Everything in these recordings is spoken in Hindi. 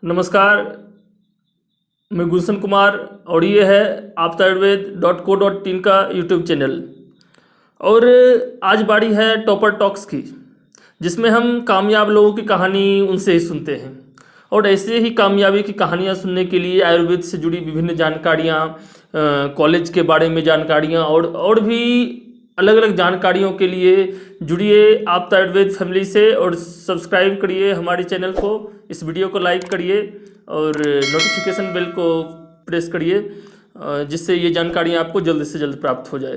नमस्कार, मैं गुलशन कुमार और ये है आपतायुर्वेद.co.in का यूट्यूब चैनल। और आज बारी है टॉपर टॉक्स की, जिसमें हम कामयाब लोगों की कहानी उनसे ही सुनते हैं। और ऐसे ही कामयाबी की कहानियाँ सुनने के लिए आयुर्वेद से जुड़ी विभिन्न जानकारियाँ, कॉलेज के बारे में जानकारियाँ और भी अलग अलग जानकारियों के लिए जुड़िए आपता आयुर्वेद फैमिली से और सब्सक्राइब करिए हमारे चैनल को। इस वीडियो को लाइक करिए और नोटिफिकेशन बेल को प्रेस करिए, जिससे ये जानकारियाँ आपको जल्द से जल्द प्राप्त हो जाए।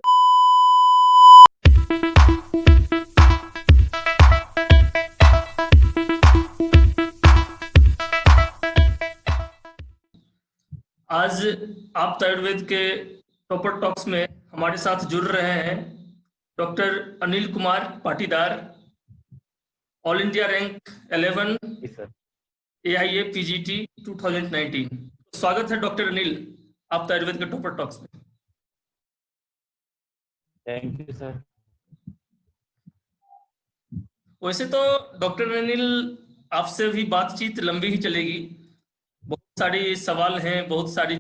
आज आप आयुर्वेद के टॉपर टॉक्स में हमारे साथ जुड़ रहे हैं doctor Anil Kumar Patidar, all India rank 11 जी सर। AIA PGT 2019। स्वागत है डॉक्टर अनिल आप आयुर्वेद के टॉपर टॉक्स में। Thank you sir. वैसे तो डॉक्टर अनिल, आपसे भी बातचीत लंबी ही चलेगी। बहुत सारी सवाल हैं, बहुत सारी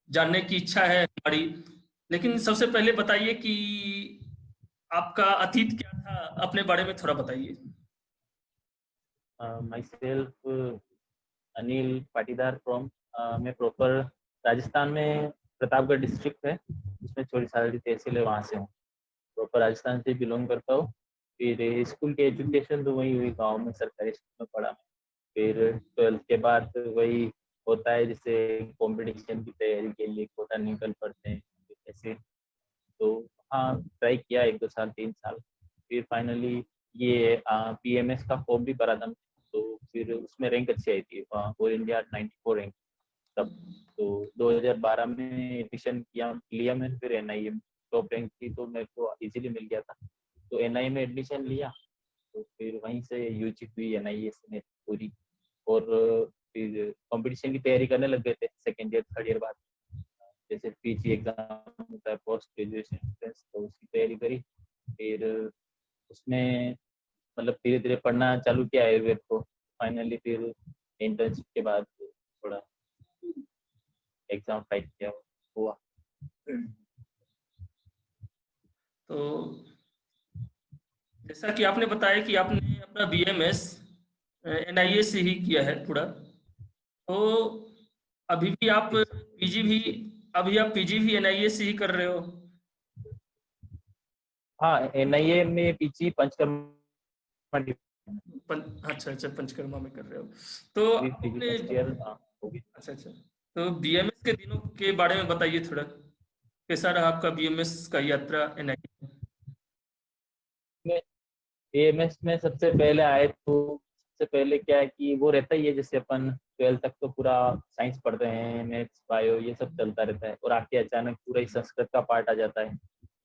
जानने की इच्छा है हमारी। लेकिन सबसे पहले बताइए कि आपका अतीत क्या था, अपने बारे में थोड़ा बताइए। My self Anil Patidar from, मैं प्रॉपर राजस्थान में प्रतापगढ़ डिस्ट्रिक्ट है, उसमें छोटी सारी तहसील है, वहाँ से हूँ। प्रॉपर राजस्थान से बिलोंग करता हूँ। फिर स्कूल की एजुकेशन तो वही हुई, गांव में सरकारी स्कूल में पढ़ा। फिर 12th के बाद वही होता है, जैसे कंपटीशन की तैयारी के लिए कोटा निकल पड़ते हैं ऐसे। तो हाँ, ट्राई किया 1-2 साल 3 साल। फिर फाइनली ये PMS का फॉर्म भी भरा था, तो फिर उसमें रैंक अच्छी आई थी, ऑल इंडिया 94 रैंक तब। तो 2012 में एडमिशन लिया मैंने। फिर NIE में टॉप रैंक थी, तो मेरे को इजीली मिल गया था, तो NIE में एडमिशन लिया। तो फिर वहीं से यूजी हुई NIE में पूरी। और फिर कंपटीशन की तैयारी करने लग गए थे सेकेंड ईयर थर्ड ईयर बाद। जैसे PG एग्जाम होता है, पोस्ट ग्रेजुएशन एंट्रेंस, तो उसकी तैयारी करी। फिर उसमें मतलब धीरे धीरे पढ़ना चालू किया आयुर्वेद को। फाइनली फिर इंटर्नशिप के बाद थोड़ा एग्जाम फाइट किया हुआ। तो जैसा कि आपने बताया कि आपने अपना BMS NIA से ही किया है पूरा, तो अभी भी आप पीजी भी अभी आप पीजी भी NIA से ही कर रहे हो? हाँ, NIA में PG पंचकर्मा अच्छा अच्छा, पंचकर्मा में कर रहे हो। तो PG आपने फर्स्ट ईयर हो गई। अच्छा अच्छा, तो BMS के दिनों के बारे में बताइए थोड़ा। कैसा रहा आपका BMS का यात्रा NIA? में AMS में सबसे पहले आए तो सबसे पहले क्या है कि वो रहता ही है, जैसे अपन 12th तक तो पूरा साइंस पढ़ते हैं, मैथ्स बायो ये सब चलता रहता है, और आके अचानक पूरा ही संस्कृत का पार्ट आ जाता है,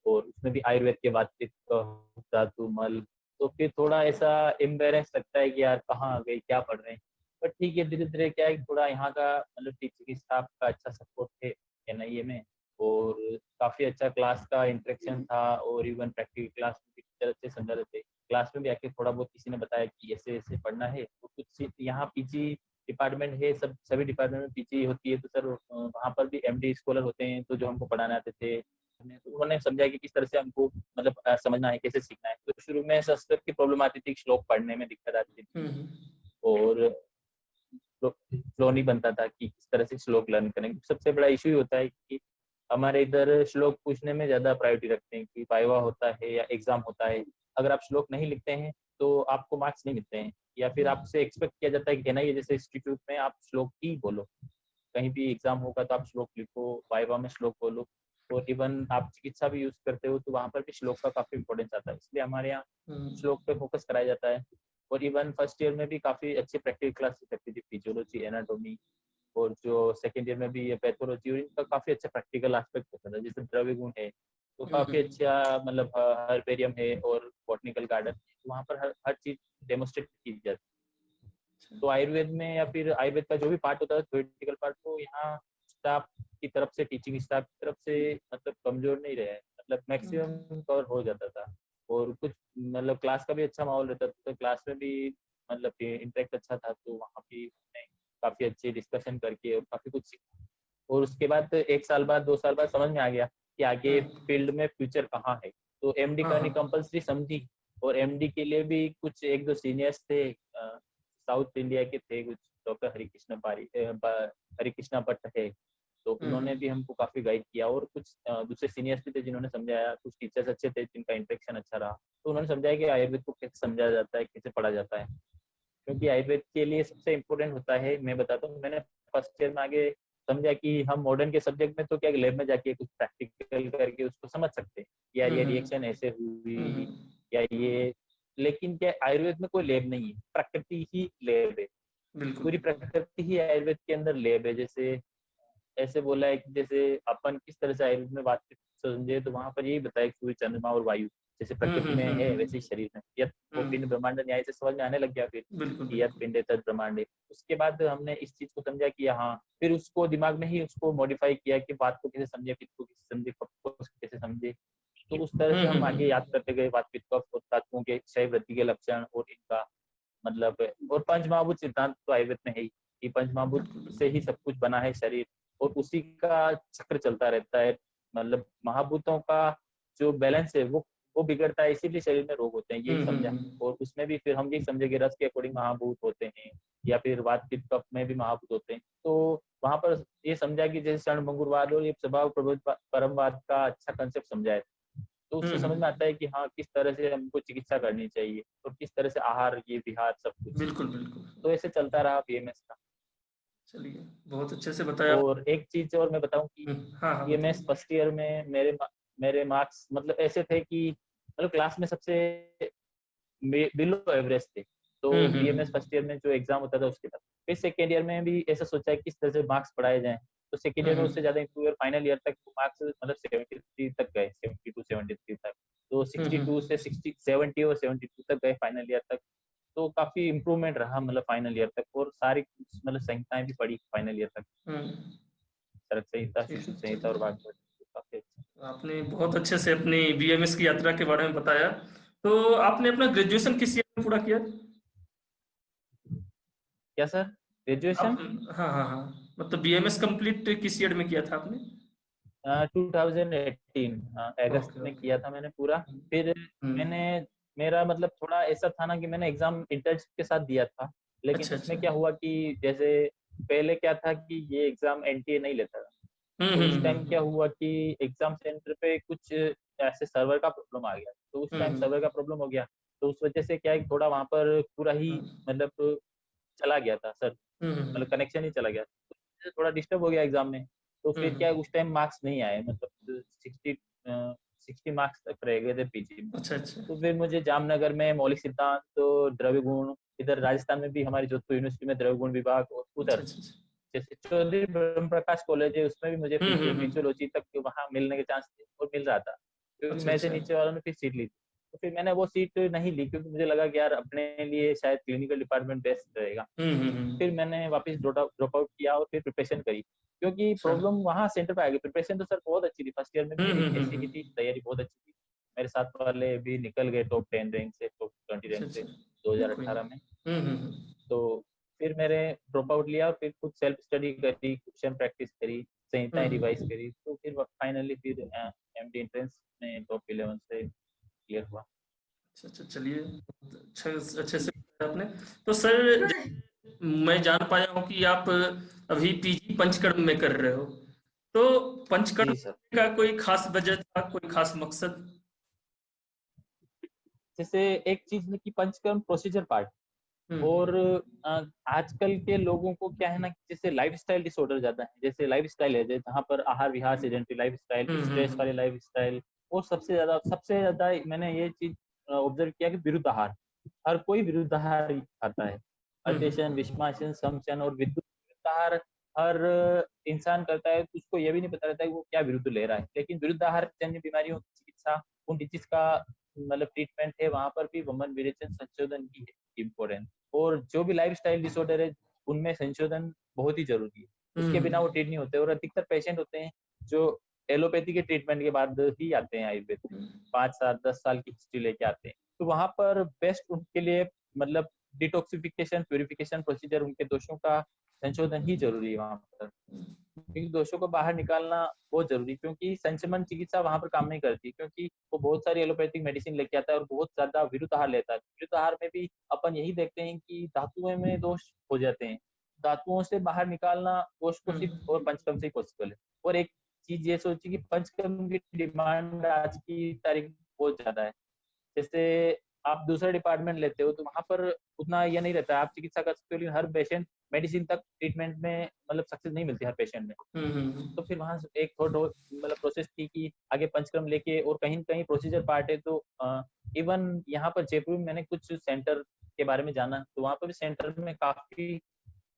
और उसमें भी आयुर्वेद के बातचीत धातु मल। तो फिर थोड़ा ऐसा एम्बेरेंस लगता है कि यार कहाँ आ गए, क्या पढ़ रहे हैं। बट ठीक है, धीरे धीरे क्या है कि थोड़ा यहाँ का मतलब टीचिंग स्टाफ का अच्छा सपोर्ट है NIA में, और काफी अच्छा क्लास का इंटरेक्शन था, और इवन प्रैक्टिकल क्लास में भी टीचर अच्छे समझा रहे थे। क्लास में भी आके थोड़ा बहुत किसी ने बताया कि ऐसे ऐसे पढ़ना है, तो कुछ यहाँ PG डिपार्टमेंट है, सभी डिपार्टमेंट में PG होती है, तो सर वहाँ पर भी MD स्कॉलर होते हैं, तो जो हमको पढ़ाने आते थे, तो उन्होंने समझा कि किस तरह से हमको मतलब समझना है, कैसे सीखना है। तो शुरू में संस्कृत की प्रॉब्लम आती थी, श्लोक पढ़ने में दिक्कत आती थी, हम्म। और फ्लो नहीं बनता था कि किस तरह से श्लोक लर्न करेंगे। सबसे बड़ा इशू होता है कि हमारे इधर श्लोक पूछने में ज्यादा प्रायोरिटी रखते हैं कि वाइवा होता है या एग्जाम होता है, अगर आप श्लोक नहीं लिखते हैं तो आपको मार्क्स नहीं मिलते हैं, या फिर आपसे एक्सपेक्ट किया जाता है कि NIA जैसे इंस्टीट्यूट में आप श्लोक ही बोलो, कहीं भी एग्जाम होगा तो आप श्लोक लिखो, वाइवा में श्लोक बोलो। और इवन आप चिकित्सा भी यूज करते हो तो वहाँ पर भी श्लोक का काफी इंपॉर्टेंस आता है, इसलिए हमारे यहाँ श्लोक पे फोकस कराया जाता है। और इवन फर्स्ट ईयर में भी काफी अच्छी प्रैक्टिकल क्लासेस लगती थी, फिजियोलॉजी एनाटॉमी, और जो सेकेंड ईयर में भी ये पैथोलॉजी, और इनका काफी अच्छा प्रैक्टिकल एस्पेक्ट होता था, जैसे द्रव्य गुण है तो काफी अच्छा, मतलब हर्बेरियम है और बॉटनिकल गार्डन है, तो वहाँ पर हर चीज डेमोस्ट्रेट की जाती है। तो आयुर्वेद में या फिर आयुर्वेद का जो भी पार्ट होता है थ्योरेटिकल पार्ट, तो यहाँ स्टाफ की तरफ से, टीचिंग स्टाफ की तरफ से मतलब कमजोर नहीं रहे, मतलब मैक्सिमम कवर हो जाता था। और कुछ मतलब क्लास का भी अच्छा माहौल रहता था, तो क्लास में भी मतलब इंटरेक्ट अच्छा था, तो वहाँ भी काफी अच्छी डिस्कशन करके और काफी कुछ सीखा। और उसके बाद 1 साल बाद 2 साल बाद समझ में आ गया कि आगे फील्ड में फ्यूचर कहाँ है। तो एमडी हाँ करनी हाँ। कंपलसरी समझी। और एमडी के लिए भी कुछ 1-2 सीनियर्स थे, साउथ इंडिया के थे कुछ, डॉक्टर हरिकृष्णा भट्ट है, तो उन्होंने भी हमको काफी गाइड किया। और कुछ दूसरे सीनियर्स भी थे जिन्होंने समझाया, कुछ टीचर्स अच्छे थे जिनका इंटरेक्शन अच्छा रहा, तो उन्होंने समझाया कि आयुर्वेद को कैसे समझा जाता है, कैसे पढ़ा जाता है। क्योंकि आयुर्वेद के लिए सबसे इम्पोर्टेंट होता है, मैं बताता हूँ, मैंने फर्स्ट ईयर में आगे समझा कि हम मॉडर्न के सब्जेक्ट में तो क्या लैब में जाके कुछ प्रैक्टिकल करके उसको समझ सकते हैं, यार ये रिएक्शन ऐसे हुई या ये, लेकिन क्या आयुर्वेद में कोई लैब नहीं है, प्रकृति ही लैब है। बिल्कुल। पूरी प्रकृति ही आयुर्वेद के अंदर लैब है। जैसे ऐसे बोला है कि जैसे अपन किस तरह से आयुर्वेद में बातचीत समझे, तो वहां पर यही बताया कि सूर्य, चंद्रमा और वायु जैसे प्रकृति में है वैसे ही शरीर में, यह वो पिंड ब्रह्मांड न्याय से समझ में आने लग गया। फिर बिल्कुल कि यह बिल्कुल। पिंड है तद ब्रह्मांड है। उसके बाद हमने इस चीज को समझा कि हाँ, फिर उसको दिमाग में ही उसको मॉडिफाई किया कि बात को कैसे समझे, पित्त को कैसे समझे, कफ को कैसे समझे। तो उस तरह से हम आगे याद करते गए बात, पित्त कफ और तत्वों के क्षय वृद्धि के लक्षण और इनका मतलब। और पंचमहाभूत सिद्धांत तो आयुर्वेद में है ही, कि पंचमहाभूत बिल्कुल से ही सब कुछ बना है शरीर, और उसी का चक्र चलता रहता है। मतलब महाभूतों का जो बैलेंस है वो बिगड़ता है, इसीलिए शरीर में रोग होते हैं, यही समझा। और उसमें भी फिर हम यही समझे कि रस के अकॉर्डिंग महाभूत होते हैं, या फिर वात पित्त कफ में भी महाभूत होते हैं। तो वहां पर ये समझा कि जैसे क्षणभंगुरवाद और ये स्वभाव प्रबोध परमवाद का अच्छा कंसेप्ट समझा है। तो उससे समझ में आता है कि हाँ, किस तरह से हमको चिकित्सा करनी चाहिए और किस तरह से आहार, ये विहार सब कुछ। बिल्कुल बिल्कुल। तो ऐसे चलता रहा बीएमएस का। चलिए, बहुत अच्छे से बताया। और एक चीज और मैं बताऊं कि हाँ हाँ बीएमएस बताइए। फर्स्ट ईयर में मेरे मार्क्स मतलब ऐसे थे कि मतलब क्लास में सबसे बिलो एवरेज थे। तो बीएमएस फर्स्ट ईयर में जो एग्जाम होता था उसके बाद, फिर सेकेंड ईयर में भी ऐसा सोचा है किस तरह से मार्क्स बढ़ाए जाएं। तो सेकेंड ईयर में उससे ज्यादा इंप्रूव, फाइनल ईयर तक मार्क्स मतलब 73 तक गए, 72 73 तक। तो 62 से 60 70 और 72 तक गए फाइनल ईयर तक। तो काफी इम्प्रूवमेंट रहा मतलब फाइनल ईयर तक। और सारी मतलब संहिताएं भी पढ़ी फाइनल ईयर तक, चरक संहिता, ठीक शिशु है। संहिता और चलिए, वाग्भट, काफी अच्छा। आपने बहुत अच्छे से अपनी बीएमएस की यात्रा के बारे में बताया। तो आपने अपना ग्रेजुएशन किस ईयर में पूरा किया? क्या सर? आप, ग्रेजुएशन हाँ हाँ हाँ, मतलब बीएमएस कंप्लीट किस ईयर में किया था आपने? 2018 अगस्त ओके में ओके। किया था मैंने पूरा। फिर मैंने, मेरा मतलब थोड़ा ऐसा था ना कि मैंने एग्जाम इंटर्नशिप के साथ दिया था, लेकिन अच्छा अच्छा। उसमें क्या हुआ कि जैसे पहले क्या था कि ये एग्जाम एनटीए नहीं लेता था। तो उस टाइम क्या हम्म। हुआ कि एग्जाम सेंटर पे कुछ ऐसे सर्वर का प्रॉब्लम आ गया, तो उस टाइम सर्वर का प्रॉब्लम हो गया। तो उस वजह से क्या है, थोड़ा वहां पर पूरा ही मतलब चला गया था सर, मतलब कनेक्शन ही चला गया, तो थोड़ा डिस्टर्ब हो गया एग्जाम में। तो फिर क्या है, उस टाइम मार्क्स नहीं आए, मतलब 60 मार्क्स तक रह गए थे पीजी में। अच्छा अच्छा। तो फिर मुझे जामनगर में मौलिक सिद्धांत तो द्रव्य गुण, इधर राजस्थान में भी हमारी जोधपुर यूनिवर्सिटी में द्रव्य गुण विभाग, और अच्छा उधर अच्छा अच्छा। जैसे चौधरी ब्रह्म प्रकाश कॉलेज है उसमें भी मुझे फिजियोलॉजी तक वहाँ मिलने के चांस थे और मिल रहा था, क्योंकि अच्छा मैं से अच्छा। नीचे वालों ने फिर सीट ली थी। तो फिर मैंने वो सीट नहीं ली, क्योंकि मुझे लगा कि यार अपने लिए शायद क्लिनिकल डिपार्टमेंट बेस्ट रहेगा। फिर मैंने वापस ड्रॉप आउट किया और फिर प्रिपरेशन करी, क्योंकि अच्छा। प्रॉब्लम वहाँ सेंटर पे आ गई। प्रिपरेशन तो सर बहुत अच्छी थी, फर्स्ट ईयर में भी मेरी ऐसी ही हम्म। थी, तैयारी बहुत अच्छी थी। मेरे साथ वाले भी निकल गए टॉप 10 रैंक से, टॉप 20 अच्छा रैंक से अच्छा। कोई 2018 में। नहीं। तो फिर मैंने ड्रॉप आउट लिया, फिर खुद सेल्फ स्टडी करी, क्वेश्चन प्रैक्टिस करी, संहिताएं रिवाइज हम्म। करी, तो फिर फाइनली फिर एमडी एंट्रेंस में टॉप 11 से क्लियर हुआ। अच्छा अच्छा। चलिए, बहुत अच्छा, अच्छे से बताया आपने। तो सर, जैसे मैं जान पाया हूँ कि आप अभी पीजी पंचकर्म में कर रहे हो, तो पंचकर्म जी सर। का कोई खास वजह था, कोई खास मकसद? जैसे एक चीज है कि पंचकर्म प्रोसीजर पार्ट, हम्म और आजकल के लोगों को क्या है ना कि जैसे लाइफस्टाइल डिसऑर्डर ज्यादा है, जैसे लाइफस्टाइल है जहाँ पर आहार विहार सेडेंटरी लाइफस्टाइल, स्ट्रेस वाले हम्म। लाइफस्टाइल। और सबसे ज्यादा मैंने ये चीज ऑब्जर्व किया कि विरुद्ध आहार, हर कोई विरुद्ध आहार ही खाता है। अत्यशन, हम्म। विषमाशन, समशन और विरुद्ध आहार हर इंसान करता है, तो उसको ये भी नहीं पता रहता है कि वो क्या विरुद्ध ले रहा है। लेकिन विरुद्ध आहार जन्य बीमारियों की चिकित्सा, उन डिजीज का मतलब ट्रीटमेंट है, वहां पर भी वमन विरेचन संशोधन की है इम्पोर्टेंट। और जो भी लाइफ स्टाइल डिसऑर्डर है उनमें संशोधन बहुत ही जरूरी है, उसके बिना वो ट्रीट नहीं होते। और अधिकतर पेशेंट होते हैं जो एलोपैथी के ट्रीटमेंट के बाद ही आते हैं आयुर्वेद में, 5 साल 10 साल की हिस्ट्री लेके आते हैं। तो वहां पर बेस्ट उनके लिए मतलब डिटॉक्सिफिकेशन, प्यूरिफिकेशन प्रोसीजर उनके दोषों का संशोधन ही जरूरी है वहाँ पर, क्योंकि दोषों को बाहर निकालना बहुत जरूरी, क्योंकि संशमन चिकित्सा वहाँ पर काम नहीं करती, क्योंकि वो बहुत सारी एलोपैथिक मेडिसिन लेके आता है और बहुत ज्यादा विरुद्ध आहार लेता है। विरुद्ध आहार में भी अपन यही देखते हैं कि धातुओं में दोष हो जाते हैं, धातुओं से बाहर निकालना दोष को सिर्फ और पंचकर्म से ही पॉसिबल है। और एक चीज ये सोचिए कि पंचकर्म की डिमांड आज की तारीख बहुत ज्यादा है। जैसे आप दूसरा डिपार्टमेंट लेते हो तो वहां पर उतना ये नहीं रहता है, आप चिकित्सा कर सकते हो लेकिन हर पेशेंट मेडिसिन तक ट्रीटमेंट में मतलब सक्सेस नहीं मिलती हर पेशेंट में। तो फिर वहां एक थोड़ा मतलब प्रोसेस थी कि आगे पंचक्रम लेके, और कहीं न कहीं प्रोसीजर पार्ट है तो इवन यहाँ पर जयपुर में मैंने कुछ सेंटर के बारे में जाना, तो वहाँ पर भी सेंटर में काफी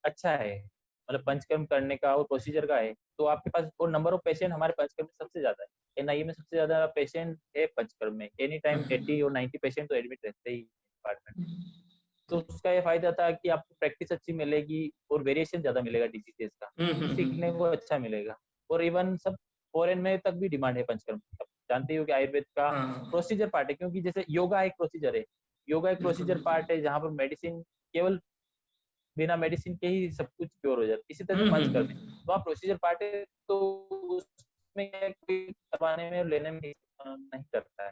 अच्छा है, मतलब पंचकर्म करने का और प्रोसीजर का है। तो आपके पास और नंबर ऑफ पेशेंट हमारे पंचकर्म में सबसे ज्यादा है, एनआईए में सबसे ज्यादा पेशेंट है पंचकर्म में, एनी टाइम 80 और 90 पेशेंट तो एडमिट रहते ही डिपार्टमेंट में। तो उसका ये फायदा था कि आपको प्रैक्टिस अच्छी मिलेगी और वेरिएशन ज्यादा मिलेगा डिजीजेस का, तो सीखने को अच्छा मिलेगा। और इवन सब फॉरेन में तक भी डिमांड है पंचकर्म। आप जानते हो कि आयुर्वेद का हाँ प्रोसीजर पार्ट है, क्योंकि जैसे योगा एक प्रोसीजर है, योगा एक बिल्कुल प्रोसीजर बिल्कुल। पार्ट है जहाँ पर मेडिसिन केवल बिना मेडिसिन के ही सब कुछ क्योर हो जाता है, इसी तरह से पंचकर्म है। तो आप प्रोसीजर पार्ट है तो उसमें कोई करवाने में और लेने में नहीं करता है,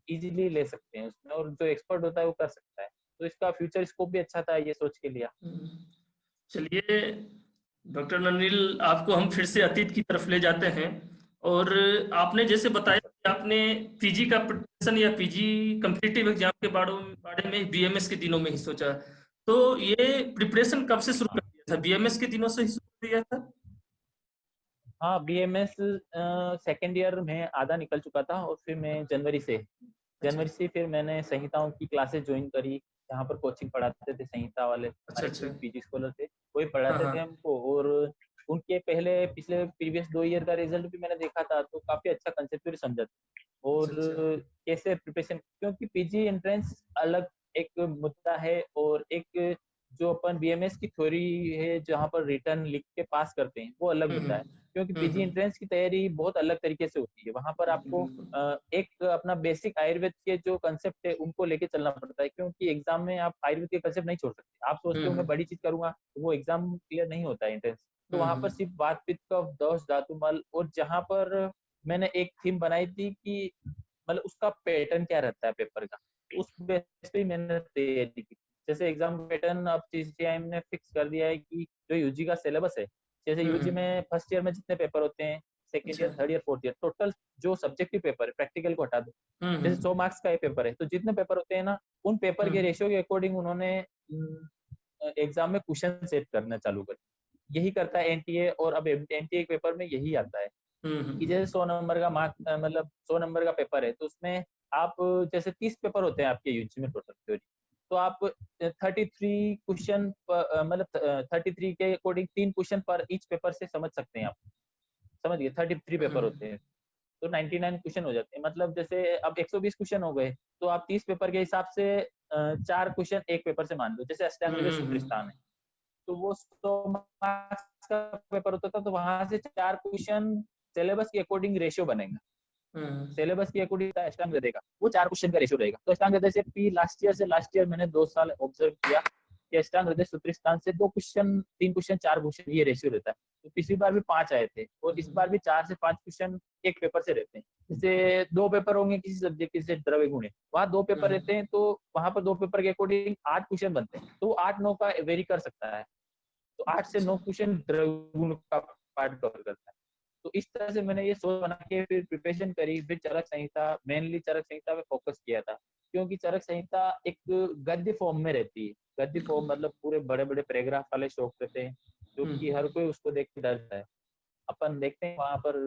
इजीली ले सकते हैं उसमें, और जो एक्सपर्ट होता है वो कर सकता है। तो इसका फ्यूचर स्कोप भी अच्छा था, ये सोच के लिया। चलिए डॉक्टर ननिल, आपको हम फिर से अतीत की तरफ ले जाते हैं। और आपने जैसे हाँ बताया सर। कि आपने पीजी का प्रिपरेशन या पीजी कम्पिटिटिव एग्जाम के बारे में बीएमएस के दिनों में ही सोचा, तो ये प्रिपरेशन कब से शुरू कर हाँ दिया था? बीएमएस के दिनों से ही शुरू कर दिया था? हाँ, बीएमएस सेकेंड ईयर में आधा निकल चुका था, और फिर मैं अच्छा जनवरी से फिर मैंने संहिताओं की क्लासेस ज्वाइन करी, जहाँ पर कोचिंग पढ़ाते थे संहिता वाले, अच्छा हमारे अच्छा। कुछ पीजी स्कॉलर थे, वही हाँ पढ़ाते थे हाँ। हमको। और उनके पहले पिछले प्रीवियस 2 ईयर का रिजल्ट भी मैंने देखा था, तो काफी अच्छा कंसेप्ट समझा था। और अच्छा अच्छा। कैसे प्रिपरेशन, क्योंकि पीजी एंट्रेंस अलग एक मुद्दा है, और एक जो अपन बीएमएस की थ्योरी है जहाँ पर रिटर्न लिख के पास करते हैं वो अलग मुद्दा है। क्योंकि पीजी हम्म। एंट्रेंस की तैयारी बहुत अलग तरीके से होती है, वहां पर बिल्कुल आपको बिल्कुल। एक अपना बेसिक आयुर्वेद के जो कंसेप्ट है उनको लेके चलना पड़ता है, क्योंकि एग्जाम में आप आयुर्वेद के कंसेप्ट नहीं छोड़ सकते। आप सोचते हो मैं हम्म बड़ी चीज करूंगा तो वो एग्जाम क्लियर नहीं होता है एंट्रेंस। तो वहां पर हम्म सिर्फ वात पित्त कफ दौष धातु मल, और जहां पर मैंने एक थीम बनाई थी कि मतलब उसका पैटर्न क्या रहता है पेपर का, उस बेस पे मैंने तैयारी की। जैसे एग्जाम पैटर्न अब सीसीआईएम ने फिक्स कर दिया है कि जो यूजी का सिलेबस है, जैसे यूजी हम्म। में फर्स्ट ईयर में जितने पेपर होते हैं, सेकेंड अच्छा। Year third year fourth year total जो सब्जेक्टिव पेपर है, प्रैक्टिकल को हटा दो, जैसे 100 हम्म। मार्क्स का ये पेपर है, तो जितने पेपर होते हैं ना, उन पेपर के हम्म रेशियो के अकॉर्डिंग उन्होंने एग्जाम में क्वेश्चन सेट करना चालू कर। यही करता है एनटीए, और अब एनटीए पेपर में यही आता है कि हम्म। जैसे 100 नंबर का मार्क मतलब 100 नंबर का पेपर है, तो उसमें आप जैसे 30 पेपर होते हैं आपके यूजी में टोटल थ्योरी, तो आप 33 क्वेश्चन मतलब 33 के अकॉर्डिंग 3 क्वेश्चन पर ईच पेपर से समझ सकते हैं आप, समझ गए? 33 पेपर होते हैं तो 99 क्वेश्चन हो जाते हैं, मतलब जैसे अब 120 क्वेश्चन हो गए, तो आप 30 पेपर के हिसाब से 4 क्वेश्चन एक पेपर से मान लो, जैसे अष्टांग हृदय सूत्र स्थान है, तो वो 100 मार्क्स का पेपर होता था, तो वहां से 4 क्वेश्चन सिलेबस के अकॉर्डिंग रेशियो बनेगा, हम्म। सिलेबस के अकॉर्डिंग अष्टांग हृदय का वो 4 क्वेश्चन का रेशियो रहेगा। तो अष्टांग हृदय से पी लास्ट ईयर मैंने 2 साल ऑब्जर्व किया कि अष्टांग हृदय सूत्र स्थान से 2 क्वेश्चन 3 क्वेश्चन 4 क्वेश्चन ये रेशियो रहता है। तो पिछली बार भी 5 आए थे, और इस बार भी 4 से 5 क्वेश्चन एक पेपर से रहते हैं। जैसे 2 पेपर होंगे किसी सब्जेक्ट के, जैसे द्रव्य गुण है, वहाँ 2 पेपर रहते हैं, तो वहां पर 2 पेपर के अकॉर्डिंग 8 क्वेश्चन बनते हैं, तो 8-9 का वेरी कर सकता है, तो अच्छा 8 से 9 अच्छा। क्वेश्चन द्रव्य का पार्ट कवर करता है। तो इस तरह से मैंने ये सोच बना के फिर प्रिपरेशन करी, फिर चरक संहिता, मेनली चरक संहिता पे फोकस किया था, क्योंकि चरक संहिता एक गद्य फॉर्म में रहती है। गद्य फॉर्म मतलब पूरे बड़े बड़े पैराग्राफ वाले श्लोक रहते हैं, जो कि हर कोई उसको देख के डरता है। अपन देखते हैं वहां पर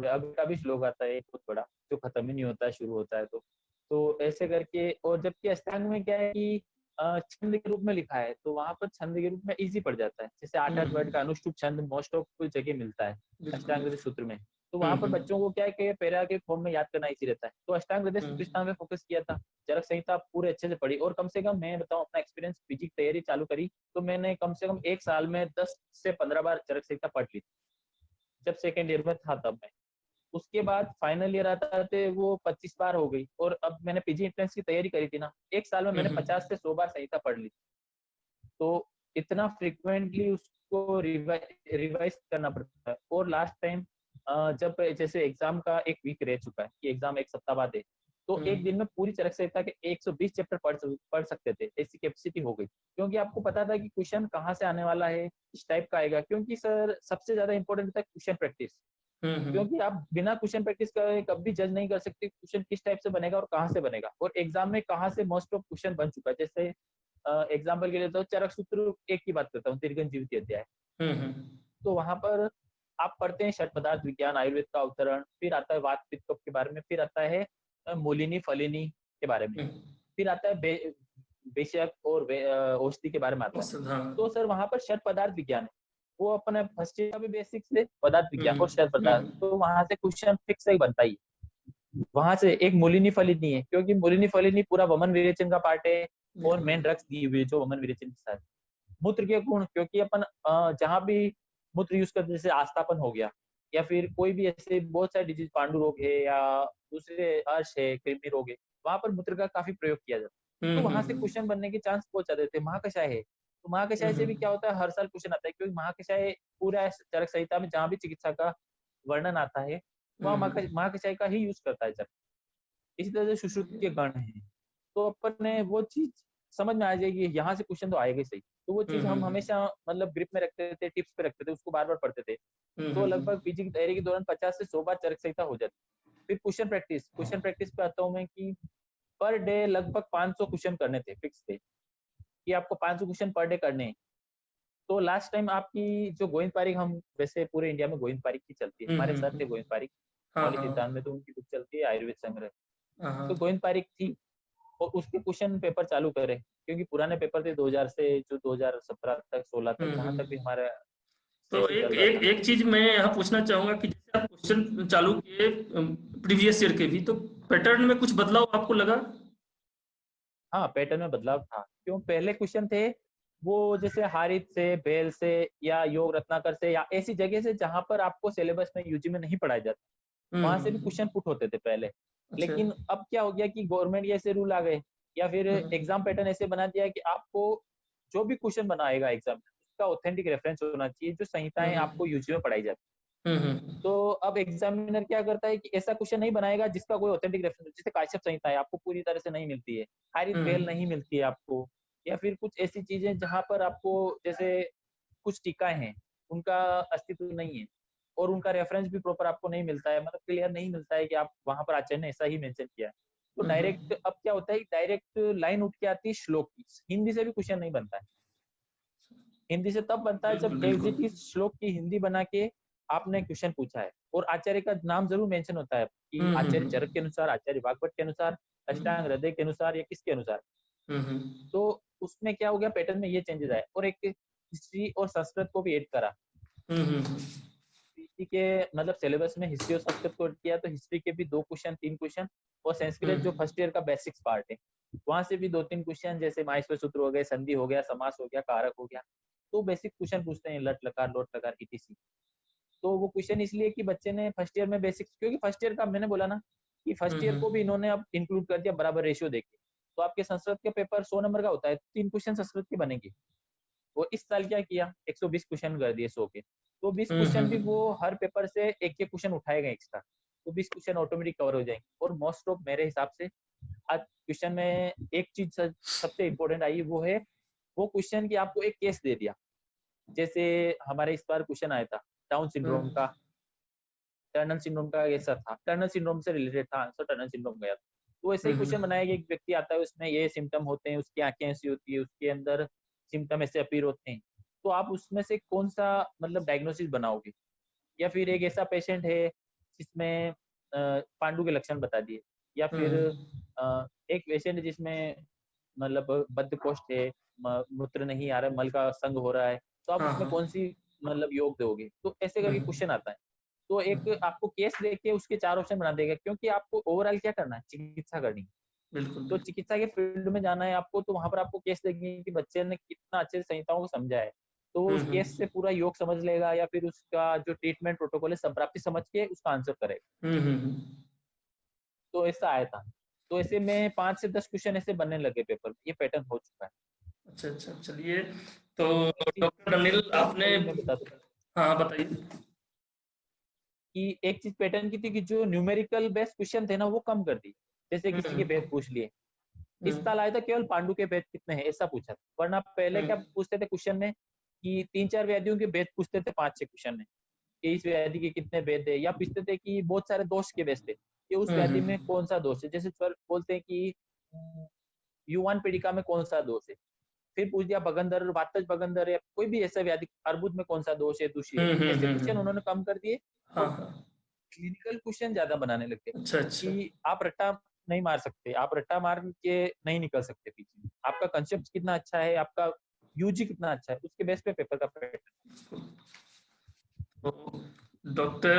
अभी का भी श्लोक आता है एक बहुत बड़ा, जो खत्म ही नहीं होता है, शुरू होता है तो ऐसे करके। और जबकि अष्टांग में क्या है कि छंद के रूप में लिखा है, तो वहां पर छंद के रूप में इजी पड़ जाता है, जैसे 8-8 वर्ड का अनुष्टुप छंद मोस्ट ऑफ जगह मिलता है बिल्कुल अष्टांग हृदय बिल्कुल। सूत्र में। तो वहां पर बच्चों को क्या है कि पैरा के फॉर्म में याद करना इजी रहता है, तो अष्टांग हृदय सूत्र स्थान में फोकस किया था। चरक संहिता पूरे अच्छे से पढ़ी, और कम से कम मैं बताऊं अपना एक्सपीरियंस, पीजी की तैयारी चालू करी तो मैंने कम से कम एक साल में 10 से 15 बार चरक संहिता पढ़ ली, जब सेकेंड ईयर में था तब मैं। उसके बाद फाइनल ईयर आता थे वो 25 बार हो गई, और अब मैंने पीजी एंट्रेंस की तैयारी करी थी ना, एक साल में मैंने 50 से 100 बार संहिता पढ़ ली। तो इतना फ्रिक्वेंटली उसको रिवाइज करना पड़ता है। और लास्ट टाइम जब जैसे एग्जाम का एक वीक रह चुका है कि एग्जाम एक सप्ताह बाद है, तो एक दिन में पूरी चरक संहिता के 120 चैप्टर पढ़ सकते थे, ऐसी कैपेसिटी हो गई। क्योंकि आपको पता था कि क्वेश्चन कहाँ से आने वाला है, किस टाइप का आएगा। क्योंकि सर सबसे ज्यादा इंपॉर्टेंट होता है क्वेश्चन प्रैक्टिस। क्योंकि आप बिना क्वेश्चन प्रैक्टिस करे कभी जज नहीं कर सकते क्वेश्चन किस टाइप से बनेगा और कहाँ से बनेगा, और एग्जाम में कहाँ से मोस्ट ऑफ क्वेश्चन बन चुका है। जैसे एग्जाम्पल के लिए तो चरक सूत्र एक की बात करता हूँ, दीर्घन जीवित अध्याय। तो वहां पर आप पढ़ते हैं षट पदार्थ विज्ञान, आयुर्वेद का अवतरण, फिर आता है वात पित्त कफ के बारे में, फिर आता है मूलिनी फलिनी के बारे में, फिर आता है बेशक और औषधि के बारे में आता है। तो सर वहां पर षट पदार्थ विज्ञान है, वो अपने फर्स्ट ईयर का भी बेसिक्स है पदार्थ विज्ञान और षट पदार्थ, तो वहां से क्वेश्चन फिक्स ही बनता ही। वहां से एक मूलिनी फलिनी है, क्योंकि मूलिनी फलिनी पूरा वमन विरेचन का पार्ट है और मेन ड्रग्स दी हुई है जो वमन विरेचन के साथ। मूत्र के गुण, क्योंकि अपन जहां भी मूत्र यूज करते, जैसे आस्थापन हो गया, या फिर कोई भी ऐसे बहुत सारे डिजीज, पांडु रोग है या दूसरे अर्श है, कृमि रोग है, वहां पर मूत्र का काफी प्रयोग किया जाता है। तो वहां से क्वेश्चन बनने के चांस बहुत ज्यादा थे। महाकषाय है, तो महाकषाय से भी क्या होता है, हर साल क्वेश्चन आता है, क्योंकि महाकषाय पूरा चरक संहिता में जहां भी चिकित्सा का वर्णन आता है वहां महाकषाय का ही यूज करता है चरक। इसी तरह से सुश्रुत के गण है, तो अपन ने वो चीज समझ में आ जाएगी, यहाँ से क्वेश्चन तो आएगा ही सही। तो वो चीज हम हमेशा मतलब ग्रिप में रखते थे, टिप्स पे रखते थे, उसको बार बार पढ़ते थे। तो लगभग पीजी की तैयारी के दौरान 50 से 100 बार चरक संहिता हो जाती। फिर क्वेश्चन प्रैक्टिस पे आता हूँ मैं कि पर डे लगभग 500 क्वेश्चन करने थे, फिक्स थे कि आपको 500 क्वेश्चन पर डे करने हैं। तो लास्ट टाइम आपकी जो गोविंद पारिक, हम वैसे पूरे इंडिया में गोविंद पारिक की चलती है, हमारे सर थे गोविंद पारिक, मौलिक सिद्धांत में, तो उनकी बुक चलती है आयुर्वेद संग्रह। तो गोविंद पारिक थी और उसके क्वेश्चन पेपर चालू करे, क्योंकि पुराने पेपर थे 2000 से जो 2017 तक 16 तक, जहां तक भी हमारा तो सेशन एक चल रहा एक था। एक चीज मैं यहाँ पूछना चाहूंगा कि जैसे आप क्वेश्चन चालू किए प्रीवियस ईयर के भी, तो पैटर्न में कुछ बदलाव आपको लगा? हाँ, पैटर्न में बदलाव था। क्यों, पहले क्वेश्चन थे वो जैसे हारित से, बेल से, या योग रत्नाकर से, या ऐसी जगह से जहां पर आपको सिलेबस में यूजी में नहीं पढ़ाया जाता, वहां से भी क्वेश्चन पुट होते थे पहले। अच्छा। लेकिन अब क्या हो गया कि गवर्नमेंट ये ऐसे रूल आ गए, या फिर एग्जाम पैटर्न ऐसे बना दिया कि आपको जो भी क्वेश्चन बनाएगा एग्जाम में, उसका ऑथेंटिक रेफरेंस होना चाहिए, जो संहिताएं आपको यूजी में पढ़ाई जाती। तो अब एग्जामिनर क्या करता है कि ऐसा क्वेश्चन नहीं बनाएगा जिसका कोई ऑथेंटिक रेफरेंस, जैसे काश्यप संहिता है, आपको पूरी तरह से नहीं मिलती है, हारित बेल नहीं मिलती है आपको, या फिर कुछ ऐसी चीजें जहां पर आपको, जैसे कुछ टीकाएं हैं उनका अस्तित्व नहीं है, और उनका रेफरेंस भी प्रॉपर आपको नहीं मिलता है, मतलब क्लियर नहीं मिलता है कि आप वहां पर आचार्य ने ऐसा ही मेंशन किया है। तो डायरेक्ट अब क्या होता है, डायरेक्ट लाइन उठ के आती है श्लोक की, हिंदी से भी क्वेश्चन नहीं बनता है। हिंदी से तब बनता है जब बिल्कुल एज बिल्कुल। इट इज श्लोक की हिंदी बना के आपने क्वेश्चन पूछा है, और आचार्य का नाम जरूर मेंशन होता है कि आचार्य चरक के अनुसार, आचार्य वाग्भट के अनुसार, अष्टांग हृदय के अनुसार, या किसके अनुसार। तो उसमें क्या हो गया, पैटर्न में ये चेंजेस आए, और एक हिस्ट्री और संस्कृत को भी ऐड करा। हिस्ट्री के मतलब सिलेबस में हिस्ट्री और संस्कृत को ऐड किया, तो हिस्ट्री के भी 2 क्वेश्चन 3 क्वेश्चन, और संस्कृत जो फर्स्ट ईयर का बेसिक्स पार्ट है वहां से भी 2-3 क्वेश्चन, जैसे माहेश्वर सूत्र हो गए, संधि हो गया, समास हो गया, कारक हो गया। तो बेसिक क्वेश्चन पूछते हैं, लट लकार लोट लकार ईटीसी। तो वो क्वेश्चन इसलिए कि बच्चे ने फर्स्ट ईयर में बेसिक्स, क्योंकि फर्स्ट ईयर का मैंने बोला ना कि फर्स्ट ईयर को भी इन्होंने अब इंक्लूड कर दिया बराबर रेशियो देके। तो आपके संस्कृत के पेपर 100 नंबर का होता है, 3 क्वेश्चन संस्कृत के बनेंगे। वो इस साल क्या किया, 120 क्वेश्चन कर दिए 100 के, तो 20 क्वेश्चन भी वो हर पेपर से एक एक क्वेश्चन उठाए गए एक्स्ट्रा, तो 20 क्वेश्चन ऑटोमेटिक कवर हो जाएंगे। और मोस्ट ऑफ मेरे हिसाब से आज क्वेश्चन में एक चीज सबसे इंपॉर्टेंट आई, वो है वो क्वेश्चन की आपको एक केस दे दिया। जैसे हमारे इस बार क्वेश्चन आया था डाउन सिंड्रोम का, टर्नर सिंड्रोम का ऐसा था, टर्नर सिंड्रोम से रिलेटेड था आंसर, टर्नर सिंड्रोम गया था। तो ऐसे ही क्वेश्चन बनाया कि एक व्यक्ति आता है, उसमें ये सिम्टम होते हैं, उसकी आंखें ऐसी होती है, उसके अंदर सिम्टम ऐसे अपीयर होते हैं, तो आप उसमें से कौन सा मतलब डायग्नोसिस बनाओगे। या फिर एक ऐसा पेशेंट है जिसमें पांडु के लक्षण बता दिए, या फिर एक पेशेंट है जिसमें मतलब बद्धकोष्ठ है, मूत्र नहीं आ रहा है, मल का संग हो रहा है, तो आप उसमें कौन सी मतलब योग दोगे। तो ऐसे करके क्वेश्चन आता है। तो एक आपको केस देके उसके 4 ऑप्शन बना देगा, क्योंकि आपको ओवरऑल क्या करना है, चिकित्सा करनी है। बिल्कुल तो बिल्कुल। चिकित्सा के फील्ड में जाना है आपको, तो वहां पर आपको केस देंगे कि बच्चे ने कितना अच्छे से संहिताओं को समझा है, तो वो उस केस से पूरा योग समझ लेगा, या फिर उसका जो ट्रीटमेंट प्रोटोकॉल है संप्राप्ति समझ के उसका आंसर करेगा। तो ऐसा आया था। तो ऐसे में 5 से 10 क्वेश्चन ऐसे बनने लगे पेपर, ये पैटर्न हो चुका है। अच्छा अच्छा, चलिए। तो इसी डॉक्टर अनिल आपने, चलिए मैं बताता हूँ हाँ बताइए। कि एक चीज पैटर्न की थी कि जो न्यूमेरिकल बेस्ड क्वेश्चन थे ना वो कम कर दी। जैसे किसी के हम्म भेद पूछ लिए, इस हम्म साल आया था केवल पांडु के भेद कितने हैं ऐसा पूछा था, वरना पहले क्या हम्म पूछते थे क्वेश्चन में कि 3-4 व्याधियों के भेद पूछते थे 5-6 क्वेश्चन में, कि इस व्याधि के कितने भेद है, या पूछते थे कि बहुत सारे दोष के भेद थे कि उस व्याधि में हम्म कौन सा दोष है, जैसे स्वर बोलते हैं कि युवान पीड़िका में कौन सा दोष है, फिर पूछ दिया बगंदर वातज बगंदर है, कोई भी ऐसा व्याधि अर्बुद में कौन सा दोष है, दूषी है, ऐसे क्वेश्चन हम्म। उन्होंने कम कर दिए हाँ और हाँ। क्लिनिकल क्वेश्चन ज्यादा बनाने लगे अच्छा अच्छा। कि आप रट्टा नहीं मार सकते, आप रट्टा मार के नहीं निकल सकते पीछे, आपका कंसेप्ट कितना अच्छा है, आपका यूजी कितना अच्छा है, उसके बेस पे पेपर का पैटर्न। तो डॉक्टर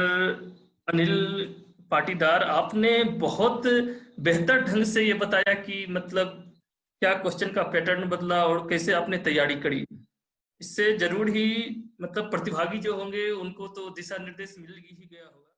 अनिल पाटीदार, आपने बहुत बेहतर ढंग से ये बताया कि मतलब क्या क्वेश्चन का पैटर्न बदला और कैसे आपने तैयारी करी। इससे जरूर ही मतलब प्रतिभागी जो होंगे उनको तो दिशा निर्देश मिल ही गया होगा।